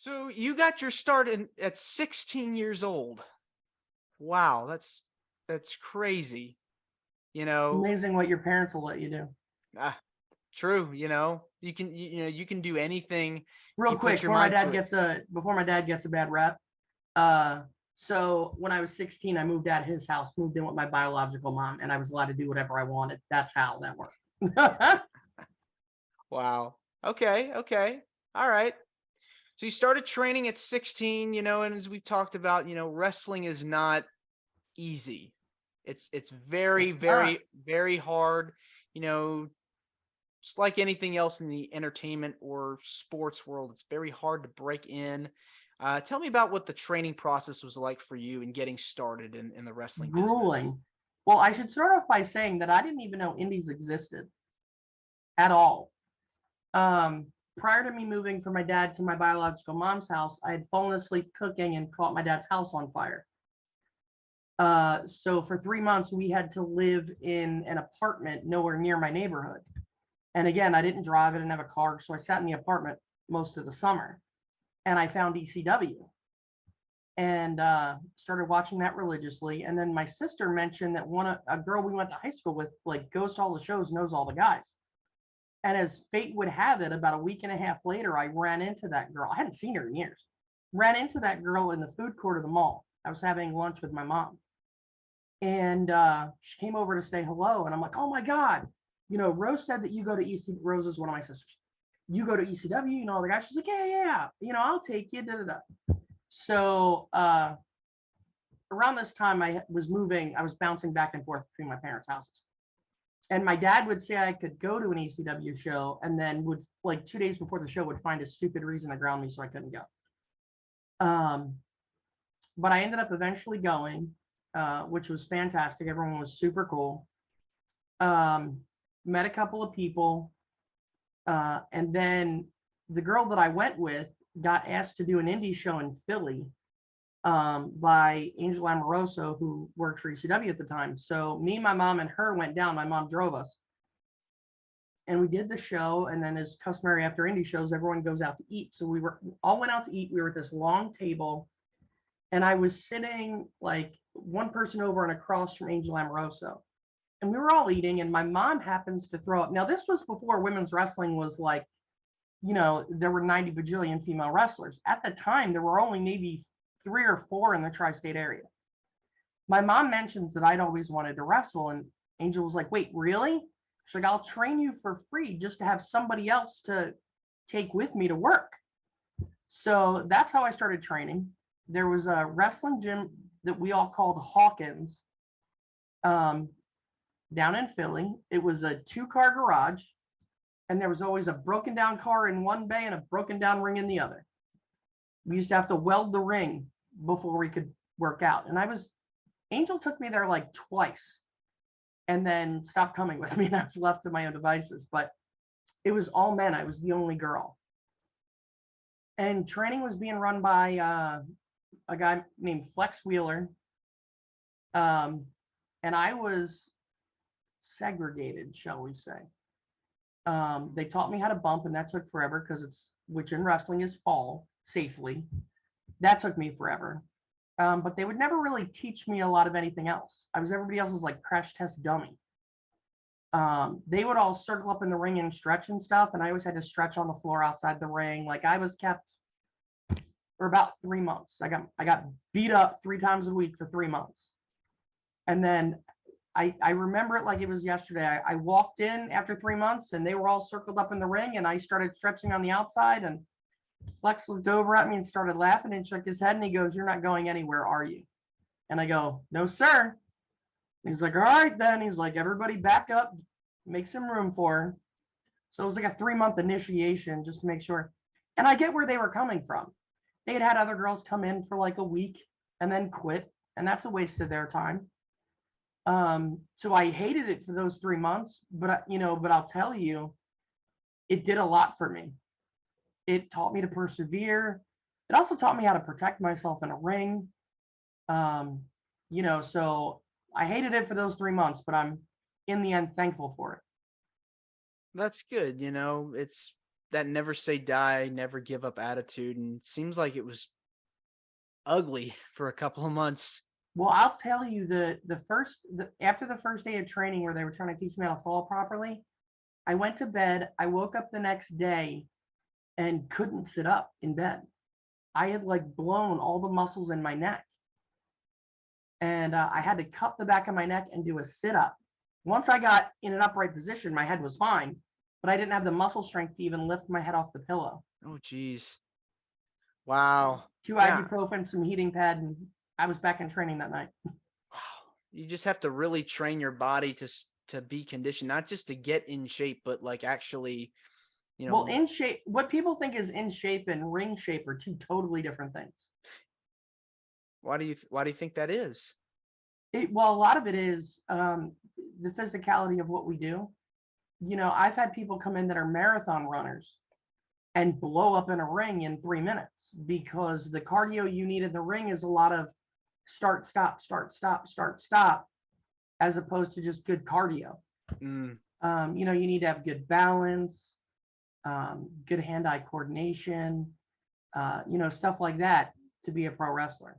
So you got your start at 16 years old. Wow, that's crazy. You know, Amazing what your parents will let you do. ah, true. You can do anything Real you quick, put your mind to it. before my dad gets a bad rep. Uh, so when I was 16, I moved out of his house, moved in with my biological mom, and I was allowed to do whatever I wanted. That's how that worked. Wow. Okay. Okay. All right. So you started training at 16. And as we talked about, wrestling is not easy. It's very, It's not. very, very hard. You know, just like anything else in the entertainment or sports world, it's very hard to break in. Tell me about what the training process was like for you in getting started in the wrestling business. Grueling. Well, I should start off by saying that I didn't even know indies existed at all. Um, Prior to me moving from my dad to my biological mom's house, I had fallen asleep cooking and caught my dad's house on fire. So for 3 months, we had to live in an apartment nowhere near my neighborhood. And again, I didn't drive, I didn't have a car, so I sat in the apartment most of the summer. And I found ECW and started watching that religiously. And then my sister mentioned that a girl we went to high school with like goes to all the shows, knows all the guys. And as fate would have it, about a week and a half later, I ran into that girl. I hadn't seen her in years. Ran into that girl in the food court of the mall. I was having lunch with my mom. And she came over to say hello. And I'm like, oh my God. Rose said that you go to Rose is one of my sisters. You go to ECW, all the guys. She's like, yeah. I'll take you. Da, da, da. So around this time, I was bouncing back and forth between my parents' houses. And my dad would say I could go to an ECW show and then would, like 2 days before the show, would find a stupid reason to ground me so I couldn't go. But I ended up eventually going, which was fantastic. Everyone was super cool. Met a couple of people. And then the girl that I went with got asked to do an indie show in Philly by Angel Amoroso, who worked for ECW at the time. So me, my mom, and her went down. My mom drove us. And we did the show. And then, as customary after indie shows, everyone goes out to eat. So we all went out to eat. We were at this long table. And I was sitting like one person over and across from Angel Amoroso. And we were all eating. And my mom happens to throw up. Now, this was before women's wrestling was like, there were 90 bajillion female wrestlers. At the time, there were only maybe 3 or 4 in the tri-state area. My mom mentions that I'd always wanted to wrestle, and Angel was like, wait, really? She's like, I'll train you for free just to have somebody else to take with me to work. So that's how I started training. There was a wrestling gym that we all called Hawkins down in Philly. It was a 2-car garage, and there was always a broken down car in one bay and a broken down ring in the other. We used to have to weld the ring before we could work out. And Angel took me there like twice and then stopped coming with me, and I was left to my own devices. But it was all men. I was the only girl. And training was being run by a guy named Flex Wheeler. And I was segregated, shall we say. They taught me how to bump, and that took forever which in wrestling is fall safely. That took me forever. But they would never really teach me a lot of anything else. I was everybody else's like crash test dummy. They would all circle up in the ring and stretch and stuff, and I always had to stretch on the floor outside the ring. Like I was kept for about 3 months. I got beat up 3 times a week for 3 months. And then I remember it like it was yesterday. I walked in after 3 months and they were all circled up in the ring, and I started stretching on the outside, and Flex looked over at me and started laughing and shook his head, and he goes, "You're not going anywhere, are you?" And I go, "No, sir." He's like, "All right, then." He's like, "Everybody back up, make some room for her." So it was like a 3-month initiation just to make sure. And I get where they were coming from. They had other girls come in for like a week and then quit, and that's a waste of their time. So I hated it for those 3 months, but I'll tell you, it did a lot for me. It taught me to persevere. It also taught me how to protect myself in a ring. So I hated it for those 3 months, but I'm in the end thankful for it. That's good. It's that never say die, never give up attitude, and it seems like it was ugly for a couple of months. Well, I'll tell you after the first day of training where they were trying to teach me how to fall properly, I went to bed. I woke up the next day and couldn't sit up in bed. I had like blown all the muscles in my neck, and I had to cup the back of my neck and do a sit up. Once I got in an upright position, my head was fine, but I didn't have the muscle strength to even lift my head off the pillow. Oh, geez. Wow. Two Yeah. ibuprofen, some heating pad, and I was back in training that night. Wow. You just have to really train your body to be conditioned, not just to get in shape, but like actually, you Well, know, in shape, what people think is in shape and ring shape are two totally different things. why do you think that is? Well, a lot of it is the physicality of what we do. I've had people come in that are marathon runners and blow up in a ring in 3 minutes because the cardio you need in the ring is a lot of start, stop, start, stop, start, stop, as opposed to just good cardio. Mm. You need to have good balance, good hand-eye coordination, stuff like that to be a pro wrestler.